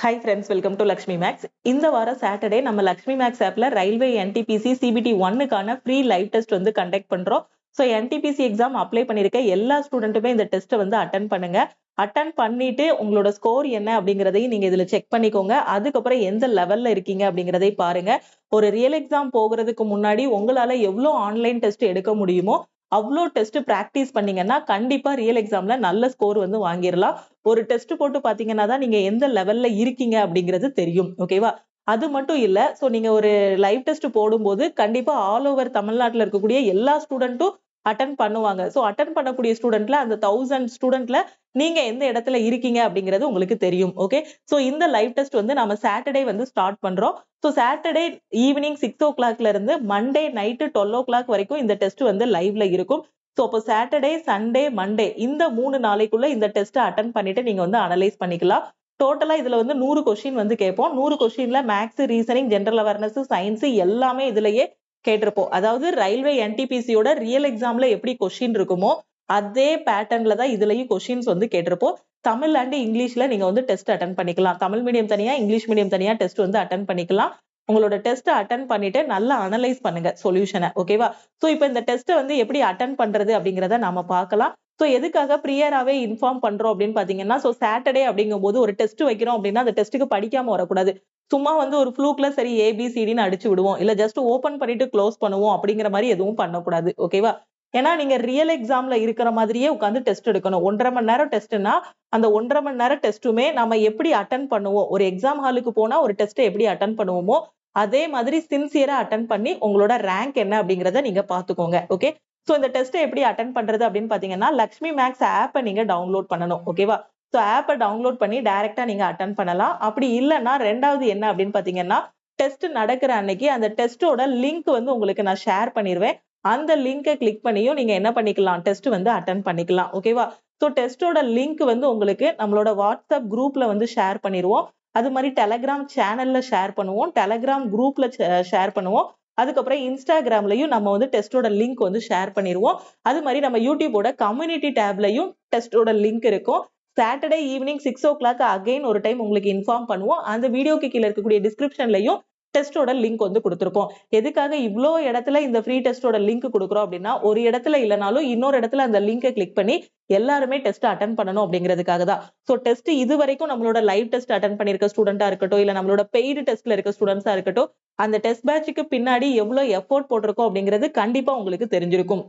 Hi friends, welcome to Lakshmi Max. இந்த வார Saturday நம்ம லக்ஷ்மி மேக்ஸ் ஆப்ல ரயில்வே என்டிபிசி சிபிடி 1க்கான ஃப்ரீ லைவ் டெஸ்ட் வந்து கண்டக்ட் பண்றோம். ஸோ என்டிபிசி எக்ஸாம் அப்ளை பண்ணிருக்க எல்லா ஸ்டூடெண்ட்டுமே இந்த டெஸ்ட்டை வந்து அட்டன் பண்ணுங்க. அட்டன் பண்ணிட்டு உங்களோட ஸ்கோர் என்ன அப்படிங்கிறதையும் நீங்க இதுல செக் பண்ணிக்கோங்க. அதுக்கப்புறம் எந்த லெவல்ல இருக்கீங்க அப்படிங்கிறதை பாருங்க. ஒரு ரியல் எக்ஸாம் போகிறதுக்கு முன்னாடி உங்களால எவ்வளோ ஆன்லைன் டெஸ்ட் எடுக்க முடியுமோ அவ்வளோ டெஸ்ட் பிராக்டிஸ் பண்ணீங்கன்னா கண்டிப்பா ரியல் எக்ஸாம்ல நல்ல ஸ்கோர் வந்து வாங்கிடலாம். ஒரு டெஸ்ட் போட்டு பாத்தீங்கன்னா தான் நீங்க எந்த லெவல்ல இருக்கீங்க அப்படிங்கிறது தெரியும். ஓகேவா? அது மட்டும் இல்ல. சோ நீங்க ஒரு லைவ் டெஸ்ட் போடும்போது கண்டிப்பா ஆல் ஓவர் தமிழ்நாட்டுல இருக்கக்கூடிய எல்லா ஸ்டூடெண்ட்டும் அட்டன் பண்ணுவாங்க. சோ அட்டன் பண்ணக்கூடிய ஸ்டூடெண்ட்ல அந்த 1000 ஸ்டூடெண்ட்ல நீங்க எந்த இடத்துல இருக்கீங்க அப்படிங்கிறது உங்களுக்கு தெரியும். ஓகே. சோ இந்த லைவ் டெஸ்ட் வந்து நம்ம சாட்டர்டே வந்து ஸ்டார்ட் பண்றோம். சோ சாட்டர்டே ஈவினிங் 6:00 இருந்து மண்டே நைட்டு 12:00 வரைக்கும் இந்த டெஸ்ட் வந்து லைவ்ல இருக்கும். சோ அப்போ சாட்டர்டே, சண்டே, மண்டே இந்த 3 நாளைக்குள்ள இந்த டெஸ்ட் அட்டன் பண்ணிட்டு நீங்க வந்து அனலைஸ் பண்ணிக்கலாம். டோட்டலா இதுல வந்து 100 கொஸ்டின் வந்து கேட்போம். 100 கொஸ்டின்ல maths, reasoning, general awareness, science எல்லாமே இதுலயே கேட்டிருப்போம். அதாவது ரயில்வே என்டிபிசியோட ரியல் எக்ஸாம்ல எப்படி கொஸ்டின் இருக்குமோ அதே பேட்டர்ன்ல தான் இதுலயும் கொஸ்டின்ஸ் வந்து கேட்டிருப்போம். தமிழ் அண்ட் இங்கிலீஷ்ல நீங்க வந்து டெஸ்ட் அட்டன் பண்ணிக்கலாம். தமிழ் மீடியம் தனியா, இங்கிலீஷ் மீடியம் தனியா டெஸ்ட் வந்து அட்டன் பண்ணிக்கலாம். உங்களோட டெஸ்ட் அட்டன் பண்ணிட்டு நல்லா அனலைஸ் பண்ணுங்க சொல்யூஷனை. ஓகேவா? சோ இப்போ இந்த டெஸ்ட் வந்து எப்படி அட்டன் பண்றது அப்படிங்கறத நாம பார்க்கலாம். சோ எதுக்காக பிரியராவே இன்ஃபார்ம் பண்றோம் அப்படின்னு பாத்தீங்கன்னா, சோ சாட்டர்டே அப்படிங்கும்போது ஒரு டெஸ்ட் வைக்கிறோம் அப்படின்னா அந்த டெஸ்ட்டுக்கு படிக்காம வரக்கூடாது. சும்மா வந்து ஒரு ஃப்ளூக்ல சரி ஏபிசிடின்னு அடிச்சு விடுவோம். இல்ல ஜஸ்ட் ஓபன் பண்ணிட்டு க்ளோஸ் பண்ணுவோம் அப்படிங்கிற மாதிரி எதுவும் பண்ணக்கூடாது. ஓகேவா? ஏன்னா நீங்க ரியல் எக்ஸாம்ல இருக்கிற மாதிரியே உட்காந்து டெஸ்ட் எடுக்கணும். 1.5 மணி நேரம் டெஸ்ட்னா அந்த 1.5 மணி நேரம் டெஸ்ட்டுமே நம்ம எப்படி அட்டன் பண்ணுவோம், ஒரு எக்ஸாம் ஹாலுக்கு போனா ஒரு டெஸ்ட் எப்படி அட்டன் பண்ணுவோமோ அதே மாதிரி சின்சியரா அட்டன் பண்ணி உங்களோட ரேங்க் என்ன அப்படிங்கறத நீங்க பாத்துக்கோங்க. ஓகே. சோ இந்த டெஸ்ட் எப்படி அட்டன் பண்றது அப்படின்னு பாத்தீங்கன்னா, லக்ஷ்மி மேக்ஸ் ஆப்பை நீங்க டவுன்லோட் பண்ணணும். ஓகேவா? சோ ஆப்பை டவுன்லோட் பண்ணி டைரக்டா நீங்க அட்டன் பண்ணலாம். அப்படி இல்லைன்னா ரெண்டாவது என்ன அப்படின்னு பாத்தீங்கன்னா, டெஸ்ட் நடக்கிற அன்னைக்கு அந்த டெஸ்டோட லிங்க் வந்து உங்களுக்கு நான் ஷேர் பண்ணிருவேன். அந்த லிங்கை கிளிக் பண்ணியும் நீங்க என்ன பண்ணிக்கலாம், டெஸ்ட் வந்து அட்டன் பண்ணிக்கலாம். ஓகேவா? சோ டெஸ்டோட லிங்க் வந்து உங்களுக்கு நம்மளோட வாட்ஸ்அப் குரூப்ல வந்து ஷேர் பண்ணிடுவோம். அது மாதிரி டெலகிராம் சேனல்ல ஷேர் பண்ணுவோம். டெலகிராம் குரூப்ல ஷேர் பண்ணுவோம். அதுக்கப்புறம் இன்ஸ்டாகிராம்லயும் நம்ம வந்து டெஸ்டோட லிங்க் வந்து ஷேர் பண்ணிடுவோம். அது மாதிரி நம்ம யூடியூபோட கம்யூனிட்டி டேப்லயும் டெஸ்டோட லிங்க் இருக்கும். சாட்டர்டே ஈவினிங் 6:00 அகைன் ஒரு டைம் உங்களுக்கு இன்ஃபார்ம் பண்ணுவோம். அந்த வீடியோக்கு கீழே இருக்கக்கூடிய டிஸ்கிரிப்ஷன்லயும் டெஸ்டோட லிங்க் வந்து கொடுத்திருப்போம். எதுக்காக இவ்ளோ இடத்துல இந்த ஃப்ரீ டெஸ்டோட லிங்க் கொடுக்குறோம் அப்படின்னா, ஒரு இடத்துல இல்லைனாலும் இன்னொரு இடத்துல அந்த லிங்கை கிளிக் பண்ணி எல்லாருமே டெஸ்ட் அட்டன் பண்ணணும் அப்படிங்கிறதுக்காக தான். சோ டெஸ்ட் இது வரைக்கும் நம்மளோட லைவ் டெஸ்ட் அட்டன் பண்ணிருக்க ஸ்டூடெண்டா இருக்கட்டும், இல்ல நம்மளோட பெய்டு டெஸ்ட்ல இருக்க ஸ்டூடெண்ட்ஸா இருக்கட்டும், அந்த டெஸ்ட் பேட்சுக்கு பின்னாடி எவ்வளவு எஃபோர்ட் போட்டிருக்கோம் அப்படிங்கிறது கண்டிப்பா உங்களுக்கு தெரிஞ்சிருக்கும்.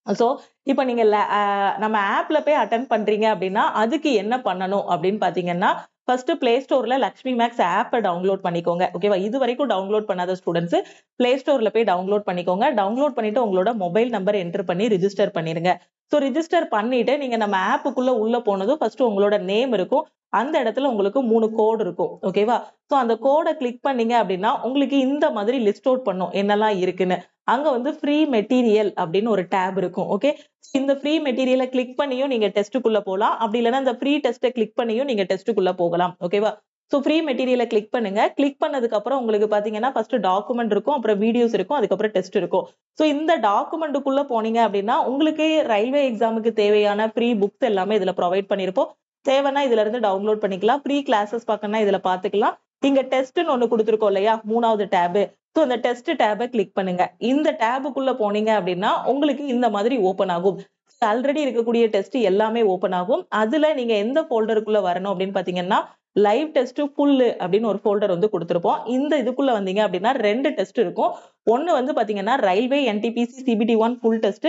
சோ இப்ப நீங்க நம்ம ஆப்ல போய் அட்டன் பண்றீங்க அப்படின்னா அதுக்கு என்ன பண்ணணும் அப்படின்னு பாத்தீங்கன்னா, ஃபர்ஸ்ட் பிளே ஸ்டோர்ல லக்ஷ்மி மேக்ஸ் ஆப்பை டவுன்லோட் பண்ணிக்கோங்க. ஓகேவா? இது வரைக்கும் டவுன்லோட் பண்ணாத ஸ்டூடெண்ட்ஸ் பிளே ஸ்டோர்ல போய் டவுன்லோட் பண்ணிக்கோங்க. டவுன்லோட் பண்ணிட்டு உங்களோட மொபைல் நம்பர் என்டர் பண்ணி ரிஜிஸ்டர் பண்ணிருங்க. சோ ரிஜிஸ்டர் பண்ணிட்டு நீங்க நம்ம ஆப்புக்குள்ள உள்ள போனதும் ஃபர்ஸ்ட் உங்களோட நேம் இருக்கும். அந்த இடத்துல உங்களுக்கு 3 கோடு இருக்கும். ஓகேவா? சோ அந்த கோடை கிளிக் பண்ணீங்க அப்படின்னா உங்களுக்கு இந்த மாதிரி லிஸ்ட் அவுட் பண்ணும் என்னெல்லாம் இருக்குன்னு. அங்க வந்து ஃப்ரீ மெட்டீரியல் அப்படின்னு ஒரு டேப் இருக்கும். ஓகே. இந்த ஃப்ரீ மெட்டீரியலை கிளிக் பண்ணியும் நீங்க டெஸ்ட்டுக்குள்ள போகலாம். அப்படி இல்லைன்னா இந்த ஃப்ரீ டெஸ்ட்டை கிளிக் பண்ணியும் நீங்க டெஸ்ட்டுக்குள்ள போகலாம். ஓகேவா? சோ ஃப்ரீ மெட்டீரியலை கிளிக் பண்ணுங்க. கிளிக் பண்ணதுக்கு அப்புறம் உங்களுக்கு பாத்தீங்கன்னா ஃபர்ஸ்ட் டாக்குமெண்ட் இருக்கும், அப்புறம் வீடியோஸ் இருக்கும், அதுக்கப்புறம் டெஸ்ட் இருக்கும். சோ இந்த டாக்குமெண்ட்டுக்குள்ள போனீங்க அப்படின்னா உங்களுக்கு ரயில்வே எக்ஸாமுக்கு தேவையான ஃப்ரீ புக்ஸ் எல்லாமே இதுல ப்ரொவைட் பண்ணிருப்போம். தேவைன்னா இதுல இருந்து டவுன்லோட் பண்ணிக்கலாம். ஃப்ரீ கிளாஸஸ் பார்க்கணும்னா இதுல பாத்துக்கலாம். இங்க டெஸ்ட்னு ஒண்ணு கொடுத்துருக்கோம் இல்லையா, 3வது டேப். சோ இந்த டெஸ்ட் டேபை கிளிக் பண்ணுங்க. இந்த டேபுக்குள்ள போனீங்க அப்படின்னா உங்களுக்கு இந்த மாதிரி ஓபன் ஆகும். ஆல்ரெடி இருக்கக்கூடிய டெஸ்ட் எல்லாமே ஓபன் ஆகும். அதுல நீங்க எந்த ஃபோல்டருக்குள்ள வரணும் அப்படின்னு பாத்தீங்கன்னா, லைவ் டெஸ்ட் ஃபுல் அப்படின்னு ஒரு ஃபோல்டர் வந்து கொடுத்திருப்போம். இந்த இதுக்குள்ள வந்தீங்க அப்படின்னா 2 டெஸ்ட் இருக்கும். ஒண்ணு வந்து பாத்தீங்கன்னா railway NTPC CBT 1 full test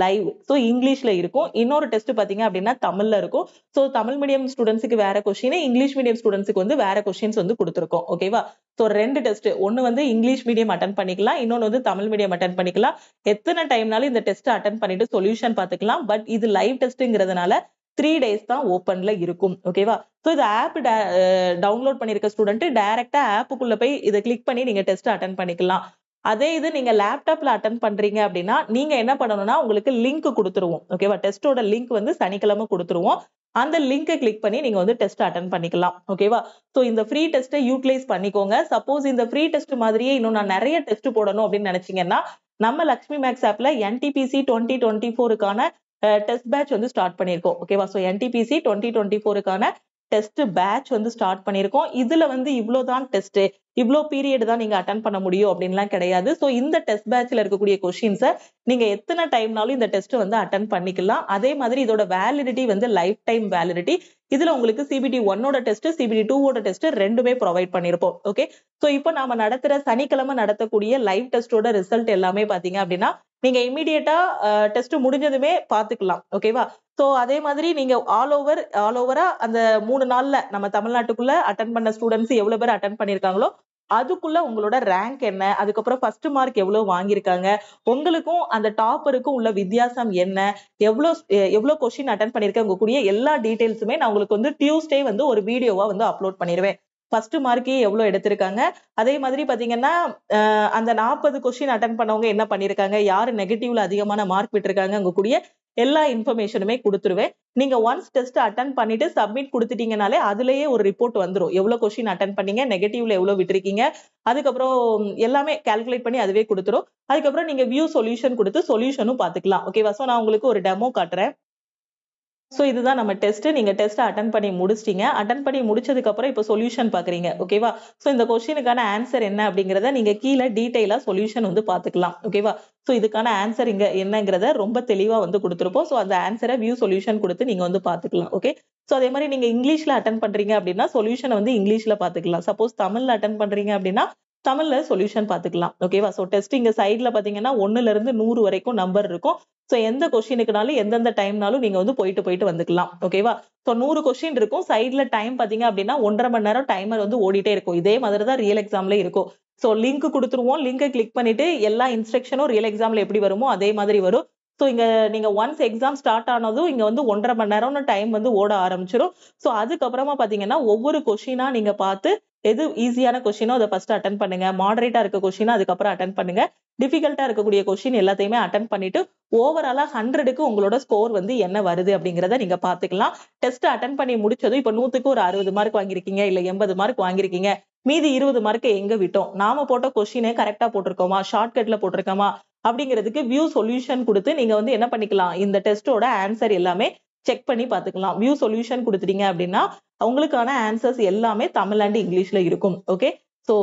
live. So இங்கிலீஷ்ல இருக்கும். இன்னொரு டெஸ்ட் பாத்தீங்க அப்படின்னா தமிழ்ல இருக்கும். சோ தமிழ் மீடியம் ஸ்டூடெண்ட்ஸ்க்கு வேற கொஸ்டின், இங்கிலீஷ் மீடியம் ஸ்டூடெண்ட்ஸ்க்கு வந்து வேற கொஸ்டின்ஸ் வந்து கொடுத்திருக்கோம். ஓகேவா? So 2 test. ஒண்ணு வந்து இங்கிலீஷ் மீடியம் அட்டன் பண்ணிக்கலாம். இன்னொன்னு வந்து தமிழ் மீடியம் அட்டன் பண்ணிக்கலாம். எத்தனை டைம்னாலும் இந்த டெஸ்ட் அட்டன் பண்ணிட்டு சொல்யூஷன் பாத்துக்கலாம். பட் இது லைவ் டெஸ்ட்ங்கிறதுனால 3 டேஸ் தான் ஓபன்ல இருக்கும். ஓகேவா? சோ இந்த ஆப் டவுன்லோட் பண்ணிருக்க ஸ்டூடெண்ட் டைரக்டா ஆப்புக்குள்ள போய் இதை கிளிக் பண்ணி நீங்க டெஸ்ட் அட்டன் பண்ணிக்கலாம். அதே இது நீங்க லேப்டாப்ல அட்டன் பண்றீங்க அப்படின்னா நீங்க என்ன பண்ணணும்னா உங்களுக்கு லிங்க் கொடுத்துருவோம். ஓகேவா? டெஸ்டோட லிங்க் வந்து சனிக்கிழமை கொடுத்துருவோம். அந்த லிங்கை கிளிக் பண்ணி நீங்க வந்து டெஸ்ட் அட்டன் பண்ணிக்கலாம். ஓகேவா? சோ இந்த ஃப்ரீ டெஸ்ட்டை யூட்டிலைஸ் பண்ணிக்கோங்க. சப்போஸ் இந்த ஃப்ரீ டெஸ்ட் மாதிரியே இன்னும் நான் நிறைய டெஸ்ட் போடணும் அப்படின்னு நினைச்சீங்கன்னா, நம்ம லக்ஷ்மி மேக்ஸ் ஆப்ல என்டிபிசி 2024க்கான டெஸ்ட் பேட்ச் வந்து ஸ்டார்ட் பண்ணிருக்கோம். ஓகேவா? சோ என்டிபிசி 2024க்கான டெஸ்ட் பேட்ச் வந்து ஸ்டார்ட் பண்ணியிருக்கோம். இதுல வந்து இவ்வளவுதான் டெஸ்ட், இவ்வளோ பீரியட் தான் நீங்க அட்டன் பண்ண முடியும் அப்படின்லாம் கிடையாது. ஸோ இந்த டெஸ்ட் பேட்ச்ல இருக்கக்கூடிய கொஸ்டின்ஸை நீங்க எத்தனை டைம்னாலும் இந்த டெஸ்ட் வந்து அட்டன் பண்ணிக்கலாம். அதே மாதிரி இதோட வேலிடிட்டி வந்து லைஃப் டைம் வேலிடிட்டி. இதுல உங்களுக்கு சிபிடி 1ஓட டெஸ்ட், சிபிடி 2ஓட டெஸ்ட் ரெண்டுமே ப்ரொவைட் பண்ணிருப்போம். ஓகே, ஸோ இப்போ நாம நடத்துற சனிக்கிழமை நடத்தக்கூடிய லைவ் டெஸ்டோட ரிசல்ட் எல்லாமே பாத்தீங்க அப்படின்னா நீங்க இமீடியட்டா டெஸ்ட் முடிஞ்சதுமே பாத்துக்கலாம். ஓகேவா? சோ அதே மாதிரி நீங்க ஆல் ஓவரா அந்த 3 நாள்ல நம்ம தமிழ்நாட்டுக்குள்ள அட்டன் பண்ண ஸ்டூடெண்ட்ஸ் எவ்வளவு பேர் அட்டன் பண்ணிருக்காங்களோ அதுக்குள்ள உங்களோட ரேங்க் என்ன, அதுக்கப்புறம் ஃபர்ஸ்ட் மார்க் எவ்வளவு வாங்கியிருக்காங்க, உங்களுக்கும் அந்த டாப்பருக்கும் உள்ள வித்தியாசம் என்ன, எவ்வளவு கொஸ்டின் அட்டன் பண்ணிருக்க உங்க கூடிய எல்லா டீடைல்ஸுமே நான் உங்களுக்கு வந்து டியூஸ்டே வந்து ஒரு வீடியோவா வந்து அப்லோட் பண்ணிடுவேன். ஃபர்ஸ்ட் மார்க்கே எவ்வளவு எடுத்திருக்காங்க, அதே மாதிரி பாத்தீங்கன்னா அந்த 40 கொஸ்டின் அட்டன் பண்ணவங்க என்ன பண்ணிருக்காங்க, யாரு நெகட்டிவ்ல அதிகமான மார்க் விட்டுருக்காங்க, உங்க கூடிய எல்லா இன்ஃபர்மேஷனுமே கொடுத்துருவேன். நீங்க ஒன்ஸ் டெஸ்ட் அட்டன் பண்ணிட்டு சப்மிட் கொடுத்துட்டீங்கனாலே அதுலயே ஒரு ரிப்போர்ட் வந்துரும். எவ்வளவு கொஸ்டின் அட்டன் பண்ணீங்க, நெகட்டிவ்ல எவ்வளவு விட்டுருக்கீங்க, அதுக்கப்புறம் எல்லாமே கால்குலேட் பண்ணி அதுவே கொடுத்துரும். அதுக்கப்புறம் நீங்க வியூ சொல்யூஷன் கொடுத்து சொல்யூஷனும் பாத்துக்கலாம். ஓகேவா? சோ நான் உங்களுக்கு ஒரு டெமோ காட்டுறேன். சோ இதுதான் நம்ம டெஸ்ட். நீங்க டெஸ்ட் அட்டன் பண்ணி முடிச்சிட்டீங்க. அட்டன் பண்ணி முடிச்சதுக்கு அப்புறம் இப்போ சொல்யூஷன் பாக்குறீங்க. ஓகேவா? சோ இந்த கொஸ்டினுக்கான ஆன்சர் என்ன அப்படிங்கறத நீங்க கீழே டீடைலா சொல்யூஷன் வந்து பாத்துக்கலாம். ஓகேவா? சோ இதுக்கான ஆன்சர் இங்க என்னங்கறத ரொம்ப தெளிவா வந்து கொடுத்திருப்போம். சோ அந்த ஆன்சரை வியூ சொல்யூஷன் கொடுத்து நீங்க வந்து பாத்துக்கலாம். ஓகே, சோ அதே மாதிரி நீங்க இங்கிலீஷ்ல அட்டன் பண்றீங்க அப்படின்னா சொல்யூஷன் வந்து இங்கிலீஷ்ல பாத்துக்கலாம். சப்போஸ் தமிழ்ல அட்டன் பண்றீங்க அப்படின்னா தமிழ்ல சொல்யூஷன் பாத்துக்கலாம். ஓகேவா? சோ டெஸ்ட் இங்க சைட்ல பாத்தீங்கன்னா 1ல இருந்து 100 வரைக்கும் நம்பர் இருக்கும். சோ எந்த கொஸ்டினுக்குனாலும் எந்தெந்த டைம்னாலும் நீங்க வந்து போயிட்டு வந்துக்கலாம். ஓகேவா? சோ 100 கொஸ்டின் இருக்கும். சைட்ல டைம் பாத்தீங்க அப்படின்னா 1.5 மணி நேரம் டைமர் வந்து ஓடிட்டே இருக்கும். இதே மாதிரி தான் ரியல் எக்ஸாம்ல இருக்கும். சோ லிங்க் கொடுத்துருவோம். லிங்கை கிளிக் பண்ணிட்டு எல்லா இன்ஸ்ட்ரக்ஷனும் ரியல் எக்ஸாம்ல எப்படி வருமோ அதே மாதிரி வரும். சோ இங்க நீங்க ஒன்ஸ் எக்ஸாம் ஸ்டார்ட் ஆனதும் இங்க வந்து 1.5 மணி நேரம்னு டைம் வந்து ஓட ஆரம்பிச்சிடும். சோ அதுக்கப்புறமா பாத்தீங்கன்னா ஒவ்வொரு கொஸ்டினா நீங்க பார்த்து எது ஈஸியான கொஸ்டினோ அதை ஃபர்ஸ்ட் அட்டன் பண்ணுங்க. மாடரேட்டா இருக்க கொஸ்டினா அதுக்கப்புறம் அட்டன் பண்ணுங்க. டிஃபிகல்ட்டா இருக்கக்கூடிய கொஸ்டின் எல்லாத்தையுமே அட்டன் பண்ணிட்டு ஓவராலா 100க்கு உங்களோட ஸ்கோர் வந்து என்ன வருது அப்படிங்கறத நீங்க பாத்துக்கலாம். டெஸ்ட் அட்டன் பண்ணி முடிச்சதும் இப்ப 100க்கு ஒரு 60 மார்க் வாங்கிருக்கீங்க, இல்ல 80 மார்க் வாங்கிருக்கீங்க, மீதி 20 மார்க் எங்க விட்டோம், நாம போட்ட கொஸ்டினே கரெக்டா போட்டிருக்கோமா, ஷார்ட்கட்ல போட்டிருக்கோமா அப்படிங்கிறதுக்கு வியூ சொல்யூஷன் கொடுத்து நீங்க வந்து என்ன பண்ணிக்கலாம், இந்த டெஸ்டோட ஆன்சர் எல்லாமே செக் பண்ணி பாத்துக்கலாம். வியூ சொல்யூஷன் கொடுத்துட்டீங்க அப்படின்னா உங்களுக்கான ஆன்சர்ஸ் எல்லாமே தமிழ் அண்ட் இங்கிலீஷ்ல இருக்கும். ஓகே, சோ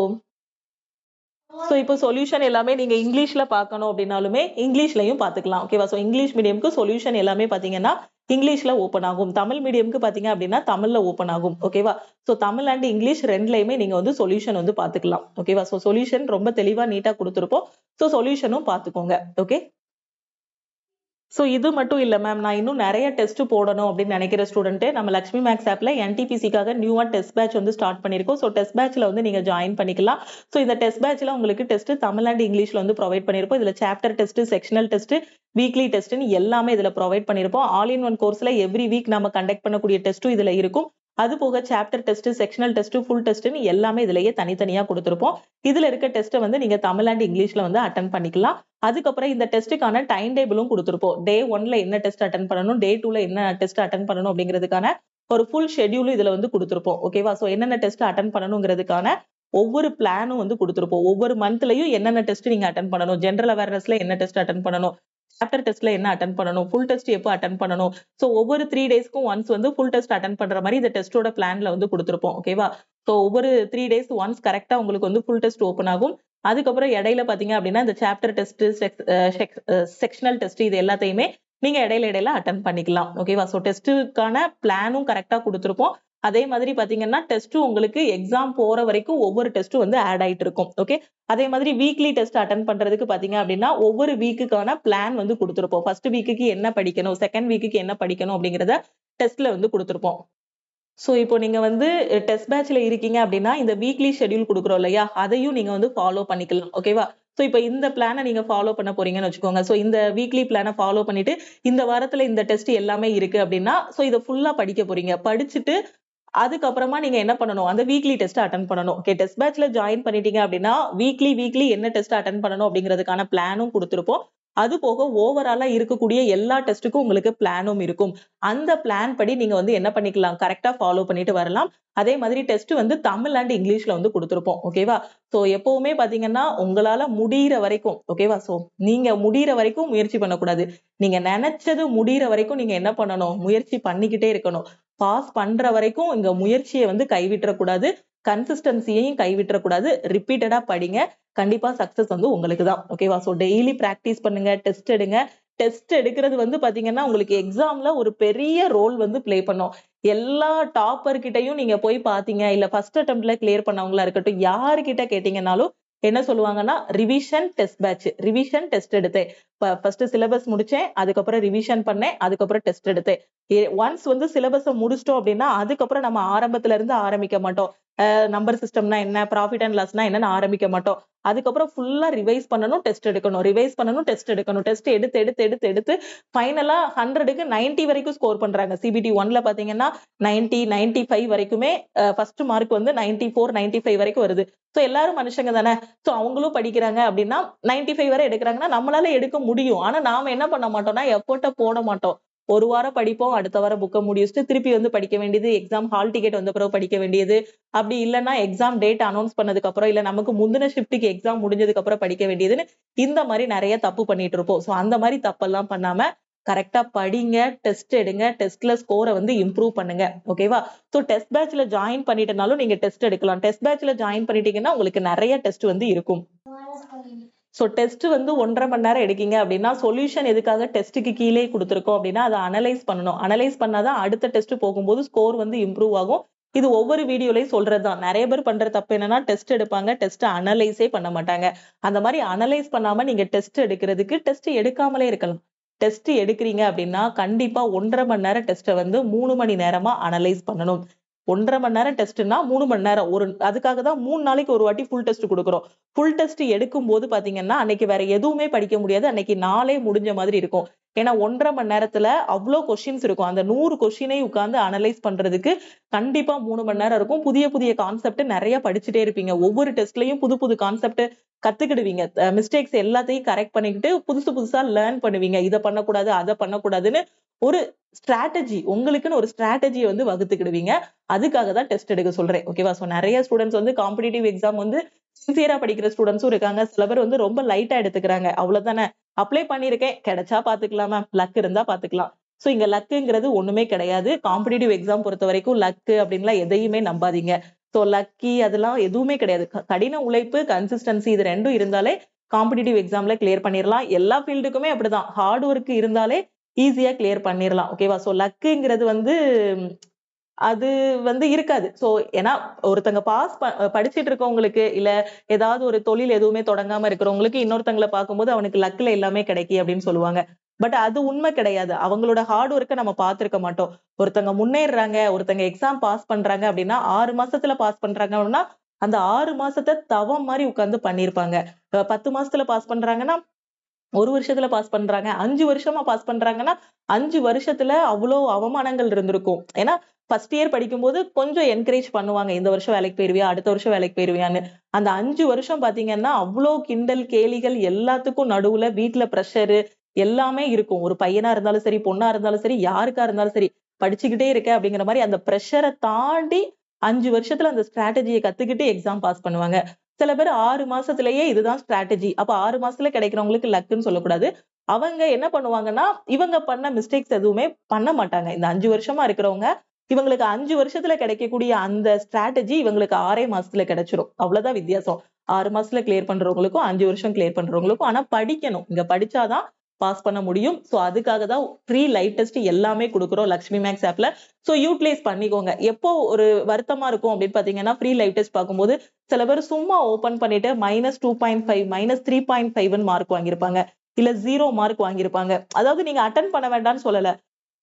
இப்போ சொல்யூஷன் எல்லாமே நீங்க இங்கிலீஷ்ல பார்க்கணும் அப்படின்னாலுமே இங்கிலீஷ்லயும் பாத்துக்கலாம். ஓகேவா? சோ இங்கிலீஷ் மீடியம்க்கு சொல்யூஷன் எல்லாமே பாத்தீங்கன்னா இங்கிலீஷ்ல ஓபன் ஆகும். தமிழ் மீடியம்க்கு பாத்தீங்க அப்படின்னா தமிழ்ல ஓபன் ஆகும். ஓகேவா? சோ தமிழ் அண்ட் இங்கிலீஷ் ரெண்டுலயுமே நீங்க வந்து சொல்யூஷன் வந்து பாத்துக்கலாம். ஓகேவா? சோ சொல்யூஷன் ரொம்ப தெளிவா நீட்டா கொடுத்திருப்போம். சோ சொல்யூஷனும் பாத்துக்கோங்க. ஓகே, சோ இது மட்டும் இல்ல மேம், நான் இன்னும் நிறைய டெஸ்ட் போடணும் அப்படின்னு நினைக்கிற ஸ்டூடெண்ட் நம்ம லக்ஷ்மி மேக்ஸ் ஆப்ல என்டிபிசிக்காக நியூவா டெஸ்ட் பேட்ச் வந்து ஸ்டார்ட் பண்ணிருக்கோம். சோ டெஸ்ட் பேட்ச்ல வந்து நீங்க ஜாயின் பண்ணிக்கலாம். சோ இந்த டெஸ்ட் பேட்ச்ல உங்களுக்கு டெஸ்ட் தமிழ் அண்ட் இங்கிலீஷ்ல வந்து ப்ரொவைட் பண்ணிருப்போம். இதுல chapter test, sectional test, weekly டெஸ்ட்னு எல்லாமே இதுல ப்ரொவைட் பண்ணிருப்போம். ஆல் இன் ஒன் கோர்ஸ்ல எவ்ரி வீக் நம்ம கண்டக்ட் பண்ணக்கூடிய டெஸ்ட்டும் இதுல இருக்கும். அது போக chapter test, sectional test, full டெஸ்ட்னு எல்லாமே இதுலயே தனித்தனியா கொடுத்திருப்போம். இதுல இருக்க டெஸ்ட் வந்து நீங்க தமிழ் அண்ட் இங்கிலீஷ்ல வந்து அட்டன் பண்ணிக்கலாம். அதுக்கப்புறம் இந்த டெஸ்ட்டுக்கான டைம் டேபிளும் கொடுத்திருப்போம். டே 1ல என்ன டெஸ்ட் அட்டன் பண்ணணும், டே 2ல என்ன டெஸ்ட் அட்டன் பண்ணணும் அப்படிங்கிறதுக்கான ஒரு ஃபுல் ஷெட்யூலும் இதுல வந்து கொடுத்திருப்போம். ஓகேவா? சோ என்னென்ன டெஸ்ட் அட்டன் பண்ணணுங்கிறதுக்கான ஒவ்வொரு பிளானும் வந்து கொடுத்திருப்போம். ஒவ்வொரு மந்த்லயும் என்னென்ன டெஸ்ட் நீங்க அட்டன் பண்ணணும், ஜெனரல் அவேர்னஸ்ல என்ன டெஸ்ட் அட்டன் பண்ணணும், சாப்டர் டெஸ்ட்ல என்ன அட்டன் பண்ணணும், ஃபுல் டெஸ்ட் எப்போ அட்டன் பண்ணணும். சோ ஒவ்வொரு 3 டேஸ்க்கும் ஒன்ஸ் வந்து ஃபுல் டெஸ்ட் அட்டன் பண்ற மாதிரி இந்த டெஸ்டோட பிளான்ல வந்து கொடுத்திருப்போம். ஓகேவா? சோ ஒவ்வொரு 3 டேஸ் ஒன்ஸ் கரெக்டா உங்களுக்கு வந்து ஃபுல் டெஸ்ட் ஓபன் ஆகும். அதுக்கப்புறம் இடையில பாத்தீங்க அப்படின்னா இந்த சாப்டர் டெஸ்ட், செக்ஷனல் டெஸ்ட் இது எல்லாத்தையுமே நீங்க இடையில அட்டன் பண்ணிக்கலாம். ஓகேவா? சோ டெஸ்ட்டுக்கான பிளானும் கரெக்டா கொடுத்திருப்போம். அதே மாதிரி பாத்தீங்கன்னா டெஸ்ட் உங்களுக்கு எக்ஸாம் போற வரைக்கும் ஒவ்வொரு டெஸ்ட்டும் வந்து ஆட் ஆயிட்டு இருக்கும். ஓகே, அதே மாதிரி வீக்லி டெஸ்ட் அட்டன் பண்றதுக்கு பாத்தீங்க அப்படின்னா ஒவ்வொரு வீக்குக்கான பிளான் வந்து கொடுத்திருப்போம். ஃபர்ஸ்ட் வீக்குக்கு என்ன படிக்கணும், செகண்ட் வீக்குக்கு என்ன படிக்கணும் அப்படிங்கறத டெஸ்ட்ல வந்து கொடுத்திருப்போம். சோ இப்போ நீங்க வந்து டெஸ்ட் பேட்ச்ல இருக்கீங்க அப்படின்னா இந்த வீக்லி ஷெட்யூல் கொடுக்குறோம் இல்லையா, அதையும் நீங்க வந்து ஃபாலோ பண்ணிக்கலாம். ஓகேவா? சோ இப்போ இந்த பிளானை நீங்க ஃபாலோ பண்ண போறீங்கன்னு வச்சுக்கோங்க. சோ இந்த வீக்லி பிளானை ஃபாலோ பண்ணிட்டு இந்த வாரத்துல இந்த டெஸ்ட் எல்லாமே இருக்கு அப்படின்னா சோ இதை ஃபுல்லா படிக்க போறீங்க. படிச்சுட்டு அதுக்கப்புறமா நீங்க என்ன பண்ணணும், அந்த வீக்லி டெஸ்ட் அட்டன் பண்ணணும். ஓகே, டெஸ்ட் பேட்ச்ல ஜாயின் பண்ணிட்டீங்க அப்படின்னா வீக்லி என்ன டெஸ்ட் அட்டன் பண்ணணும் அப்படிங்கிறதுக்கான பிளானும் கொடுத்திருப்போம். அது போக ஓவராலா இருக்கக்கூடிய எல்லா டெஸ்ட்டுக்கும் உங்களுக்கு பிளானும் இருக்கும். அந்த பிளான் படி நீங்க வந்து என்ன பண்ணிக்கலாம், கரெக்டா ஃபாலோ பண்ணிட்டு வரலாம். அதே மாதிரி டெஸ்ட் வந்து தமிழ் அண்ட் இங்கிலீஷ்ல வந்து கொடுத்திருப்போம். ஓகேவா? சோ எப்பவுமே பாத்தீங்கன்னா உங்களால முடியிற வரைக்கும், ஓகேவா, சோ நீங்க முடியிற வரைக்கும் முயற்சி பண்ணக்கூடாது. நீங்க நினைச்சது முடியிற வரைக்கும் நீங்க என்ன பண்ணணும், முயற்சி பண்ணிக்கிட்டே இருக்கணும். பாஸ் பண்ற வரைக்கும் இங்க முயற்சியை வந்து கைவிட்டுறக்கூடாது, கன்சிஸ்டன்சியையும் கைவிட்டுறக்கூடாது. ரிப்பீட்டடா படிங்க, கண்டிப்பா சக்சஸ் வந்து உங்களுக்கு தான். ஓகேவா? ஸோ டெய்லி பிராக்டிஸ் பண்ணுங்க, டெஸ்ட் எடுங்க. டெஸ்ட் எடுக்கிறது வந்து பாத்தீங்கன்னா உங்களுக்கு எக்ஸாம்ல ஒரு பெரிய ரோல் வந்து பிளே பண்ணும். எல்லா டாப்பர் கிட்டயும் நீங்க போய் பாத்தீங்க, இல்ல ஃபர்ஸ்ட் அட்டெம்ப்ட்ல கிளியர் பண்ணவங்களா இருக்கட்டும், யாருகிட்ட கேட்டீங்கன்னாலும் என்ன சொல்லுவாங்கன்னா, revision test batch, revision test எடுத்தேன். ஃபர்ஸ்ட் சிலபஸ் முடிச்சேன், அதுக்கப்புறம் ரிவிஷன் பண்ணேன், அதுக்கப்புறம் டெஸ்ட் எடுத்தேன். ஒன்ஸ் வந்து சிலபஸ முடிச்சிட்டோம் அப்படின்னா, அதுக்கப்புறம் நம்ம ஆரம்பத்துல இருந்து ஆரம்பிக்க மாட்டோம். நம்பர் சிஸ்டம்னா என்ன, ப்ராஃபிட் அண்ட் லாஸ்னா என்னன்னு ஆரம்பிக்க மாட்டோம். அதுக்கப்புறம் ஃபுல்லா ரிவைஸ் பண்ணணும், டெஸ்ட் எடுக்கணும், ரிவைஸ் பண்ணணும், டெஸ்ட் எடுக்கணும். டெஸ்ட் எடுத்து எடுத்து எடுத்து எடுத்து ஃபைனலா 100க்கு 90 வரைக்கும் ஸ்கோர் பண்றாங்க. சிபிடி 1ல பாத்தீங்கன்னா 90, 95 வரைக்குமே ஃபர்ஸ்ட் மார்க் வந்து 94, 95 வரைக்கும் வருது. சோ எல்லாரும் மனுஷங்க தானே. சோ அவங்களும் படிக்கிறாங்க அப்படின்னா 95 வரை எடுக்கிறாங்கன்னா நம்மளால எடுக்க முடியும். ஆனா நாம என்ன பண்ண மாட்டோம்னா எஃபோர்ட்ட போட மாட்டோம். ஒரு வாரம் படிப்போம், அடுத்த வாரம் புக்க முடிச்சுட்டு திருப்பி வந்து படிக்க வேண்டியது, எக்ஸாம் ஹால் டிக்கெட் வந்த பிறகு படிக்க வேண்டியது, அப்படி இல்லன்னா எக்ஸாம் டேட் அனௌன்ஸ் பண்ணதுக்கு அப்புறம், இல்ல நமக்கு முந்தின ஷிஃப்ட்டுக்கு எக்ஸாம் முடிஞ்சதுக்கு அப்புறம் படிக்க வேண்டியதுன்னு இந்த மாதிரி நிறைய தப்பு பண்ணிட்டு இருப்போம். சோ அந்த மாதிரி தப்பெல்லாம் பண்ணாம கரெக்டா படிங்க, டெஸ்ட் எடுங்க, டெஸ்ட்ல ஸ்கோரை வந்து இம்ப்ரூவ் பண்ணுங்க. ஓகேவா? சோ டெஸ்ட் பேட்ச்ல ஜாயின் பண்ணிட்டனாலும் நீங்க டெஸ்ட் எடுக்கலாம். டெஸ்ட் பேட்ச்ல ஜாயின் பண்ணிட்டீங்கன்னா உங்களுக்கு நிறைய டெஸ்ட் வந்து இருக்கும். சோ டெஸ்ட் வந்து 1.5 மணி நேரம் எடுக்கீங்க அப்படின்னா சொல்யூஷன் எதுக்காக டெஸ்ட்டுக்கு கீழே கொடுத்துருக்கோம் அப்படின்னா அதை அனலைஸ் பண்ணணும். அனலைஸ் பண்ணாதான் அடுத்த டெஸ்ட் போகும்போது ஸ்கோர் வந்து இம்ப்ரூவ் ஆகும். இது ஒவ்வொரு வீடியோலயும் சொல்றதுதான். நிறைய பேர் பண்ற தப்பு என்னன்னா டெஸ்ட் எடுப்பாங்க, டெஸ்ட் அனலைஸே பண்ண மாட்டாங்க. அந்த மாதிரி அனலைஸ் பண்ணாம நீங்க டெஸ்ட் எடுக்கிறதுக்கு டெஸ்ட் எடுக்காமலே இருக்கலாம். டெஸ்ட் எடுக்கிறீங்க அப்படின்னா கண்டிப்பா 1.5 மணி நேரம் டெஸ்ட்டை வந்து 3 மணி நேரமா அனலைஸ் பண்ணணும். 1.5 மணி நேரம் டெஸ்ட்னா 3 மணி நேரம். அதுக்காக தான் 3 நாளைக்கு ஒரு வாட்டி ஃபுல் டெஸ்ட் கொடுக்குறோம். ஃபுல் டெஸ்ட் எடுக்கும் போது பாத்தீங்கன்னா அன்னைக்கு வேற எதுவுமே படிக்க முடியாது. அன்னைக்கு நாளே முடிஞ்ச மாதிரி இருக்கும். ஏன்னா 1.5 மணி நேரத்துல அவ்வளோ கொஸ்டின்ஸ் இருக்கும். அந்த 100 கொஸ்டினை உட்கார்ந்து அனலைஸ் பண்றதுக்கு கண்டிப்பா 3 மணி நேரம் இருக்கும். புதிய புதிய கான்செப்ட் நிறைய படிச்சுட்டே இருப்பீங்க. ஒவ்வொரு டெஸ்ட்லயும் புது புது கான்செப்ட் கத்துக்கிடுவீங்க. மிஸ்டேக்ஸ் எல்லாத்தையும் கரெக்ட் பண்ணிக்கிட்டு புதுசு புதுசா லேர்ன் பண்ணுவீங்க. இதை பண்ணக்கூடாது, அதை பண்ணக்கூடாதுன்னு ஒரு ஸ்ட்ராட்டஜி, உங்களுக்குன்னு ஒரு ஸ்ட்ராட்டஜியை வந்து வகுத்துக்கிடுவீங்க. அதுக்காக தான் டெஸ்ட் எடுக்க சொல்றேன். ஓகேவா? சோ நிறைய ஸ்டூடெண்ட்ஸ் வந்து காம்படிட்டிவ் எக்ஸாம் வந்து சின்சியரா படிக்கிற ஸ்டூடெண்ட்ஸும் இருக்காங்க. சில பேர் வந்து ரொம்ப லைட்டா எடுத்துக்கிறாங்க. அவ்வளவுதானே, அப்ளை பண்ணிருக்கேன், கிடைச்சா பாத்துக்கலாம் மேம், லக் இருந்தா பாத்துக்கலாம். சோ இங்க லக்குங்கிறது ஒண்ணுமே கிடையாது. காம்படிட்டிவ் எக்ஸாம் பொறுத்த வரைக்கும் லக்கு அப்படின்லாம் எதையுமே நம்பாதீங்க. சோ லக்கி அதெல்லாம் எதுவுமே கிடையாது. கடின உழைப்பு, கன்சிஸ்டன்சி இது ரெண்டும் இருந்தாலே காம்படிட்டிவ் எக்ஸாம்ல கிளியர் பண்ணிடலாம். எல்லா ஃபீல்டுக்குமே அப்படிதான். ஹார்ட் ஒர்க் இருந்தாலே ஈஸியா கிளியர் பண்ணிடலாம். ஓகேவா? சோ லக்குங்கிறது வந்து அது வந்து இருக்காது. சோ ஏன்னா ஒருத்தங்க படிச்சுட்டு இருக்கவங்களுக்கு, இல்ல ஏதாவது ஒரு தொழில் எதுவுமே தொடங்காம இருக்கிறவங்களுக்கு இன்னொருத்தங்கள பார்க்கும்போது அவனுக்கு லக்ல எல்லாமே கிடைக்கி அப்படின்னு சொல்லுவாங்க. பட் அது உண்மை கிடையாது. அவங்களோட ஹார்ட் ஒர்க்க நம்ம பார்த்திருக்க மாட்டோம். ஒருத்தங்க முன்னேறுறாங்க, ஒருத்தங்க எக்ஸாம் பாஸ் பண்றாங்க அப்படின்னா 6 மாசத்துல பாஸ் பண்றாங்க அப்படின்னா அந்த 6 மாசத்தை தவம் மாதிரி உட்கார்ந்து பண்ணிருப்பாங்க. 10 மாசத்துல பாஸ் பண்றாங்கன்னா 1 வருஷத்துல பாஸ் பண்றாங்க. 5 வருஷமா பாஸ் பண்றாங்கன்னா 5 வருஷத்துல அவ்வளோ அவமானங்கள் இருந்திருக்கும். ஏன்னா ஃபர்ஸ்ட் இயர் படிக்கும்போது கொஞ்சம் என்கரேஜ் பண்ணுவாங்க. இந்த வருஷம் வேலைக்கு போயிருவியா, அடுத்த வருஷம் வேலைக்கு போயிருவியான்னு. அந்த 5 வருஷம் பாத்தீங்கன்னா அவ்வளோ கிண்டல் கேலிகள் எல்லாத்துக்கும் நடுவுல வீட்ல பிரஷர் எல்லாமே இருக்கும். ஒரு பையனா இருந்தாலும் சரி, பொண்ணா இருந்தாலும் சரி, யாருக்கா இருந்தாலும் சரி, படிச்சுக்கிட்டே இருக்க அப்படிங்கிற மாதிரி அந்த பிரஷரை தாண்டி 5 வருஷத்துல அந்த ஸ்ட்ராட்டஜியை கத்துக்கிட்டு எக்ஸாம் பாஸ் பண்ணுவாங்க. சில பேர் 6 மாசத்திலேயே இதுதான் ஸ்ட்ராட்டஜி. அப்ப 6 மாசத்துல கிடைக்கிறவங்களுக்கு லக்குன்னு சொல்லக்கூடாது. அவங்க என்ன பண்ணுவாங்கன்னா, இவங்க பண்ண மிஸ்டேக்ஸ் எதுவுமே பண்ண மாட்டாங்க. இந்த 5 வருஷமா இருக்கிறவங்க, இவங்களுக்கு 5 வருஷத்துல கிடைக்கக்கூடிய அந்த ஸ்ட்ராட்டஜி இவங்களுக்கு 6 மாசத்துல கிடைச்சிரும். அவ்வளவுதான் வித்தியாசம். 6 மாசத்துல கிளியர் பண்றவங்களுக்கும், 5 வருஷம் கிளியர் பண்றவங்களுக்கும். ஆனா படிக்கணும். இங்க படிச்சாதான் பாஸ் பண்ண முடியும். சோ அதுக்காக தான் ஃப்ரீ லைவ் டெஸ்ட் எல்லாமே கொடுக்குறோம் லக்ஷ்மி மேக்ஸ் ஆப்ல. சோ யூட்டிலைஸ் பண்ணிக்கோங்க. எப்போ ஒரு வருத்தமா இருக்கும் அப்படின்னு பாத்தீங்கன்னா, ஃப்ரீ லைவ் டெஸ்ட் பார்க்கும்போது சில பேர் சும்மா ஓபன் பண்ணிட்டு -2.5, -3.5 மார்க் வாங்கியிருப்பாங்க. இல்ல 0 மார்க் வாங்கியிருப்பாங்க. அதாவது நீங்க அட்டெண்ட் பண்ண வேண்டாம்னு சொல்லல.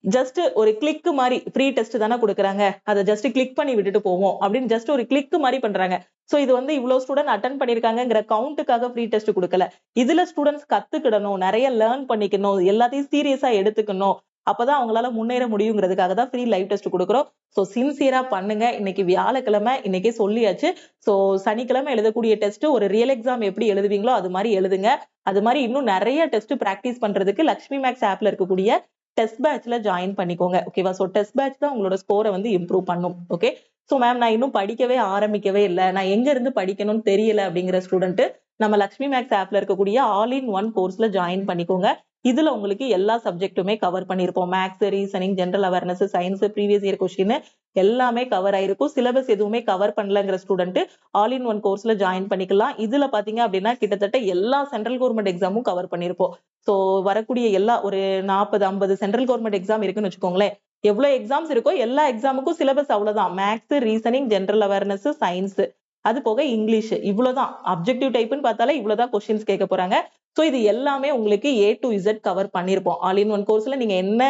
ஜஸ்ட் ஒரு கிளிக் மாதிரி, ஃப்ரீ டெஸ்ட் தானே கொடுக்குறாங்க, அதை ஜஸ்ட் கிளிக் பண்ணி விட்டுட்டு போவோம் அப்படின்னு ஜஸ்ட் ஒரு கிளிக் மாதிரி பண்றாங்க. சோ இது வந்து இவ்வளவு ஸ்டூடெண்ட் அட்டெண்ட் பண்ணிருக்காங்கிற கவுண்ட்டுக்காக ஃப்ரீ டெஸ்ட் கொடுக்கல. இதுல ஸ்டூடெண்ட்ஸ் கத்துக்கிடணும், நிறைய லேர்ன் பண்ணிக்கணும், எல்லாத்தையும் சீரியஸா எடுத்துக்கணும். அப்பதான் அவங்களால முன்னேற முடியுங்கிறதுக்காக தான் ஃப்ரீ லைவ் டெஸ்ட் கொடுக்குறோம். சோ சின்சியரா பண்ணுங்க. இன்னைக்கு வியாழக்கிழமை, இன்னைக்கே சொல்லியாச்சு. சோ சனிக்கிழமை எழுதக்கூடிய டெஸ்ட் ஒரு ரியல் எக்ஸாம் எப்படி எழுதுவீங்களோ அது மாதிரி எழுதுங்க. அது மாதிரி இன்னும் நிறைய டெஸ்ட் பிராக்டிஸ் பண்றதுக்கு லக்ஷ்மி மேக்ஸ் ஆப்ல இருக்கக்கூடிய டெஸ்ட் பேட்ச்ல ஜாயின் பண்ணிக்கோங்க. ஓகேவா? சோ டெஸ்ட் பேட்ச் தான் உங்களோட ஸ்கோரை வந்து இம்ப்ரூவ் பண்ணும். ஓகே. சோ மேம் நான் இன்னும் படிக்கவே ஆரம்பிக்கவே இல்லை, நான் எங்க இருந்து படிக்கணும்னு தெரியல அப்படிங்கிற ஸ்டூடெண்ட் நம்ம லக்ஷ்மி மேக்ஸ் ஆப்ல இருக்கக்கூடிய ஆல் இன் ஒன் கோர்ஸ்ல ஜாயின் பண்ணிக்கோங்க. இதுல உங்களுக்கு எல்லா சப்ஜெக்ட்டுமே கவர் பண்ணிருப்போம். Maths, reasoning, general awareness, science, previous year question எல்லாமே கவர் ஆயிருக்கும். சிலபஸ் எதுவுமே கவர் பண்ணலங்கிற ஸ்டூடெண்ட் ஆல் இன் ஒன் கோர்ஸ்ல ஜாயின் பண்ணிக்கலாம். இதுல பாத்தீங்க அப்படின்னா கிட்டத்தட்ட எல்லா சென்ட்ரல் கவர்மெண்ட் எக்ஸாமும் கவர் பண்ணிருப்போம். சோ வரக்கூடிய எல்லா ஒரு 40-50 சென்ட்ரல் கவர்மெண்ட் எக்ஸாம் இருக்குன்னு வச்சுக்கோங்களேன். எவ்வளவு எக்ஸாம்ஸ் இருக்கோ எல்லா எக்ஸாமுக்கும் சிலபஸ் அவ்வளவுதான். Maths, reasoning, general awareness, science, அது போக இங்கிலீஷ் இவ்வளவுதான். அப்ஜெக்டிவ் டைப்னு பார்த்தாலே இவ்வளவுதான் கொஸ்டின்ஸ் கேட்க போறாங்க. சோ இது எல்லாமே உங்களுக்கு A to Z கவர் பண்ணிருப்போம். ஆல் இன் ஒன் கோர்ஸ்ல நீங்க என்ன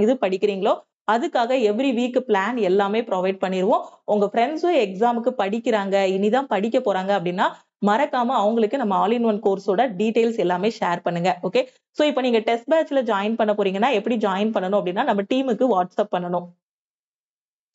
இது படிக்கிறீங்களோ அதுக்காக எவ்ரி வீக் பிளான் எல்லாமே ப்ரொவைட் பண்ணிருவோம். உங்க ஃப்ரெண்ட்ஸும் எக்ஸாமுக்கு படிக்கிறாங்க, இனிதான் படிக்க போறாங்க அப்படின்னா மறக்காம அவங்களுக்கு நம்ம ஆல் இன் ஒன் கோர்ஸோட டீடைல்ஸ் எல்லாமே ஷேர் பண்ணுங்க. ஓகே. சோ இப்போ நீங்க டெஸ்ட் பேட்ச்ல ஜாயின் பண்ண போறீங்கன்னா எப்படி ஜாயின் பண்ணணும் அப்படின்னா நம்ம டீமுக்கு வாட்ஸ்அப் பண்ணணும்.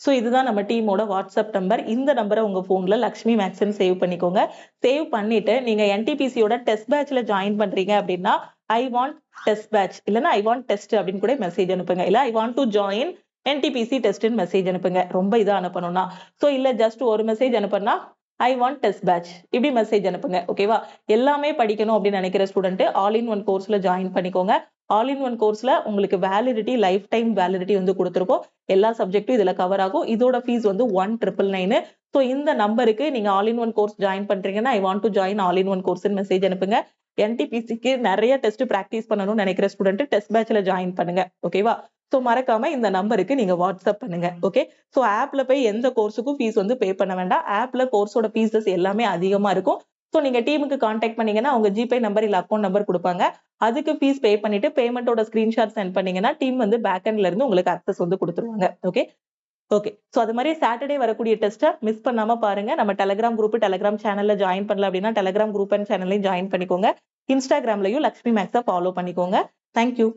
சோ இதுதான் நம்ம டீமோட வாட்ஸ்அப் நம்பர். இந்த நம்பரை உங்க போன்ல லக்ஷ்மி மேக்ஸ்ன்னு சேவ் பண்ணிக்கோங்க. சேவ் பண்ணிட்டு நீங்க என்டிபிசியோட டெஸ்ட் பேட்ச்ல ஜாயின் பண்றீங்க அப்படின்னா ஐ வாண்ட் டெஸ்ட் பேட்ச் இல்லைன்னா ஐ வாண்ட் டெஸ்ட் அப்படின்னு கூட மெசேஜ் அனுப்புங்க. இல்ல I want to join NTPC டெஸ்ட்னு மெசேஜ் அனுப்புங்க. ரொம்ப இதா அனுப்பணும்னா. சோ இல்ல ஜஸ்ட் ஒரு மெசேஜ் அனுப்புனா ஐ வாண்ட் டெஸ்ட் பேட்ச் இப்படி மெசேஜ் அனுப்புங்க. ஓகேவா? எல்லாமே படிக்கணும் அப்படின்னு நினைக்கிற ஸ்டூடெண்ட் ஆல் இன் ஒன் கோர்ஸ்ல ஜாயின் பண்ணிக்கோங்க. ஆல் இன் ஒன் கோர்ஸ்ல உங்களுக்கு வேலிடிட்டி லைஃப் டைம் வேலிடிட்டி வந்து கொடுத்துருக்கோம். எல்லா சப்ஜெக்டும் இதுல கவர் ஆகும். இதோட ஃபீஸ் வந்து 1999. சோ இந்த நம்பருக்கு நீங்க all in one course join பண்றீங்கன்னா I want to join all in one course message அனுப்புங்க. என்டிபிசிக்கு நிறைய டெஸ்ட் பிராக்டிஸ் பண்ணணும்னு நினைக்கிற ஸ்டூடெண்ட் டெஸ்ட் பேட்ச்ல ஜாயின் பண்ணுங்க. ஓகேவா? சோ மறக்காம இந்த நம்பருக்கு நீங்க வாட்ஸ்அப் பண்ணுங்க. ஓகே. சோ ஆப்ல போய் எந்த கோர்ஸுக்கும் ஃபீஸ் வந்து பே பண்ண வேண்டாம். ஆப்ல கோர்ஸோட ஃபீஸஸ் எல்லாமே அதிகமா இருக்கும். சோ நீங்க டீமுக்கு கான்டாக்ட் பண்ணீங்கன்னா அவங்க ஜிபே நம்பர் இல்ல அக்கௌண்ட் நம்பர் கொடுப்பாங்க. அதுக்கு ஃபீஸ் பே பண்ணிட்டு பேமெண்டோட ஸ்கிரீன்ஷாட் சென்ட் பண்ணீங்கன்னா டீம் வந்து பேக் எண்ட்ல இருந்து உங்களுக்கு அக்சஸ் வந்து கொடுத்துருவாங்க. ஓகே. ஓகே. சோ அது மாதிரி சாட்டர்டே வரக்கூடிய டெஸ்ட்டை மிஸ் பண்ணாம பாருங்க. நம்ம டெலிகிராம் குரூப், டெலிகிராம் சேனல்ல ஜாயின் பண்ணல அப்படின்னா டெலிகிராம் குரூப் அண்ட் சேனல்லையும் ஜாயின் பண்ணிக்கோங்க. இன்ஸ்டாகிராம்லயும் லக்ஷ்மி மேக்ஸை ஃபாலோ பண்ணிக்கோங்க. தேங்க்யூ.